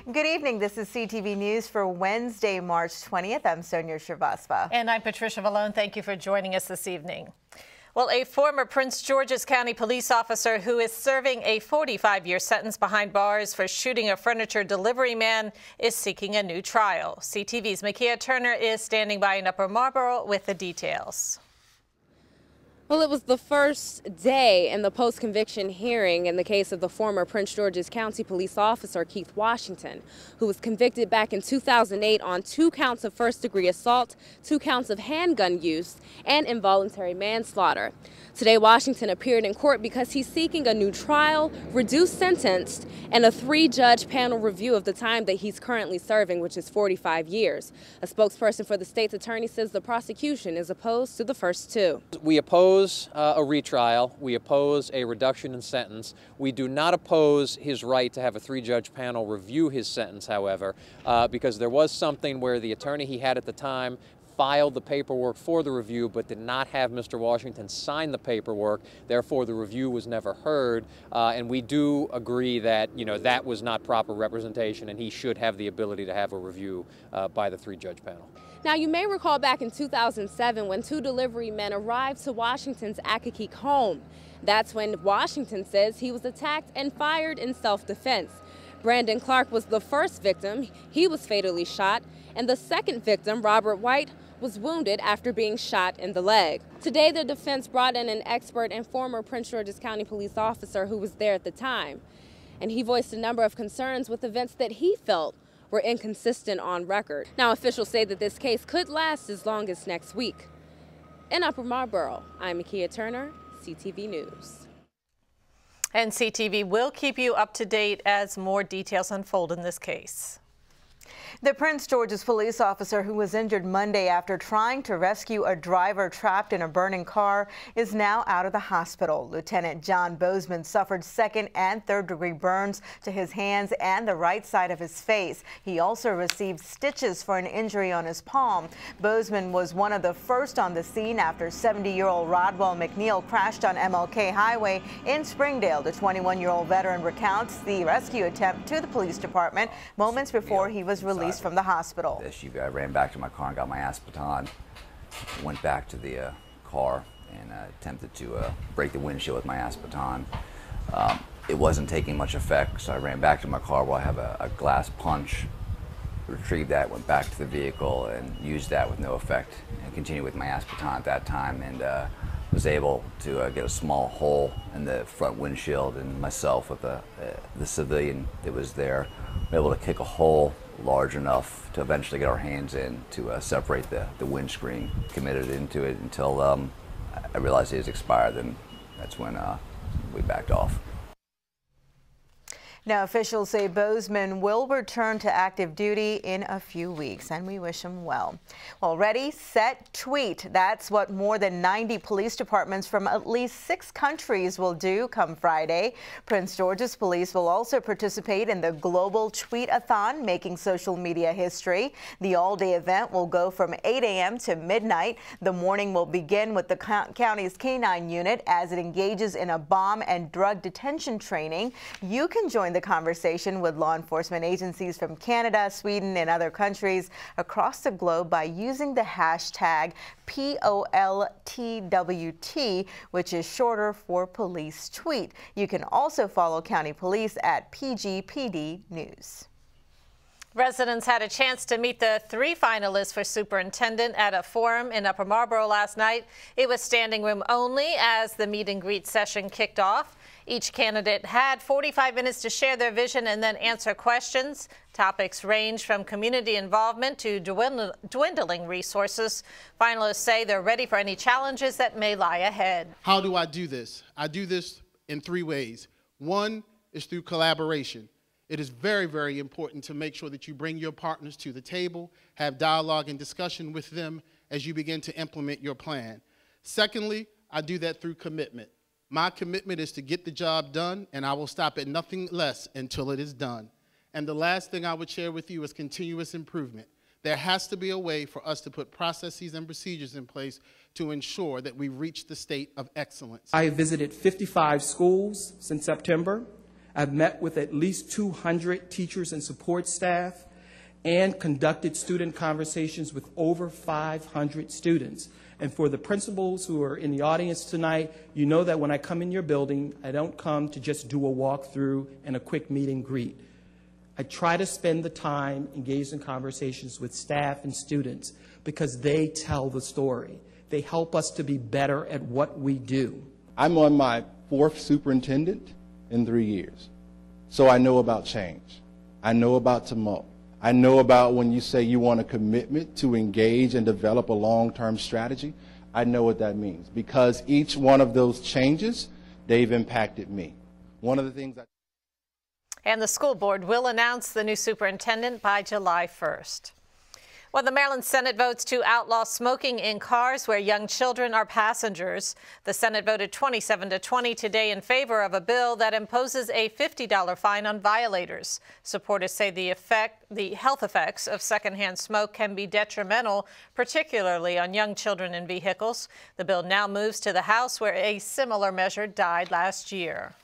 Good evening. This is CTV News for Wednesday, March 20th. I'm Sonia Shrivastava. And I'm Patricia Vallone. Thank you for joining us this evening. Well, a former Prince George's County police officer who is serving a 45-year sentence behind bars for shooting a furniture delivery man is seeking a new trial. CTV's Makia Turner is standing by in Upper Marlboro with the details. Well, it was the first day in the post-conviction hearing in the case of the former Prince George's County police officer Keith Washington, who was convicted back in 2008 on 2 counts of first-degree assault, 2 counts of handgun use, and involuntary manslaughter. Today, Washington appeared in court because he's seeking a new trial, reduced sentence, and a 3-judge panel review of the time that he's currently serving, which is 45 years. A spokesperson for the state's attorney says the prosecution is opposed to the first 2. We oppose a retrial. We oppose a reduction in sentence. We do not oppose his right to have a 3-judge panel review his sentence, however, because there was something where the attorney he had at the time filed the paperwork for the review but did not have Mr. Washington sign the paperwork. Therefore, the review was never heard. And we do agree that, that was not proper representation and he should have the ability to have a review by the 3-judge panel. Now, you may recall back in 2007 when 2 delivery men arrived to Washington's Accokeek home. That's when Washington says he was attacked and fired in self-defense. Brandon Clark was the first victim. He was fatally shot. And the second victim, Robert White, was wounded after being shot in the leg. Today, the defense brought in an expert and former Prince George's County police officer who was there at the time. And he voiced a number of concerns with events that he felt were inconsistent on record. Now, officials say that this case could last as long as next week. In Upper Marlboro, I'm Makia Turner, CTV News. And CTV will keep you up to date as more details unfold in this case. The Prince George's police officer who was injured Monday after trying to rescue a driver trapped in a burning car is now out of the hospital. Lieutenant John Bozeman suffered 2nd and 3rd-degree burns to his hands and the right side of his face. He also received stitches for an injury on his palm. Bozeman was one of the first on the scene after 70-year-old Rodwell McNeil crashed on MLK Highway in Springdale. The 21-year-old veteran recounts the rescue attempt to the police department moments before he was released from the hospital. I ran back to my car and got my AThon, went back to the car and attempted to break the windshield with my AThon. It wasn't taking much effect, so I ran back to my car where I have a glass punch, retrieved that, went back to the vehicle and used that with no effect and continued with my AThon at that time, and was able to get a small hole in the front windshield, and myself with the civilian that was there were able to kick a hole large enough to eventually get our hands in to separate the windscreen, committed into it until I realized it was expired, and that's when we backed off. Now, officials say Bozeman will return to active duty in a few weeks, and we wish him well. Well, ready, set, tweet. That's what more than 90 police departments from at least 6 countries will do come Friday. Prince George's Police will also participate in the global Tweet-a-thon, making social media history. The all-day event will go from 8 a.m. to midnight. The morning will begin with the county's K-9 unit as it engages in a bomb and drug detention training. You can join the conversation with law enforcement agencies from Canada, Sweden, and other countries across the globe by using the hashtag POLTWT, which is shorter for police tweet. You can also follow County Police at PGPD News. Residents had a chance to meet the 3 finalists for superintendent at a forum in Upper Marlboro last night. It was standing room only as the meet and greet session kicked off. Each candidate had 45 minutes to share their vision and then answer questions. Topics range from community involvement to dwindling resources. Finalists say they're ready for any challenges that may lie ahead. How do I do this? I do this in 3 ways. One is through collaboration. It is very, very important to make sure that you bring your partners to the table, have dialogue and discussion with them as you begin to implement your plan. Secondly, I do that through commitment. My commitment is to get the job done, and I will stop at nothing less until it is done. And the last thing I would share with you is continuous improvement. There has to be a way for us to put processes and procedures in place to ensure that we reach the state of excellence. I visited 55 schools since September. I've met with at least 200 teachers and support staff and conducted student conversations with over 500 students. And for the principals who are in the audience tonight, you know that when I come in your building, I don't come to just do a walkthrough and a quick meet and greet. I try to spend the time engaged in conversations with staff and students because they tell the story. They help us to be better at what we do. I'm on my 4th superintendent in 3 years. So I know about change. I know about tumult. I know about when you say you want a commitment to engage and develop a long-term strategy. I know what that means because each one of those changes, they've impacted me. One of the things And the school board will announce the new superintendent by July 1st. Well, the Maryland Senate votes to outlaw smoking in cars where young children are passengers. The Senate voted 27-20 today in favor of a bill that imposes a $50 fine on violators. Supporters say the health effects of secondhand smoke can be detrimental, particularly on young children in vehicles. The bill now moves to the House, where a similar measure died last year.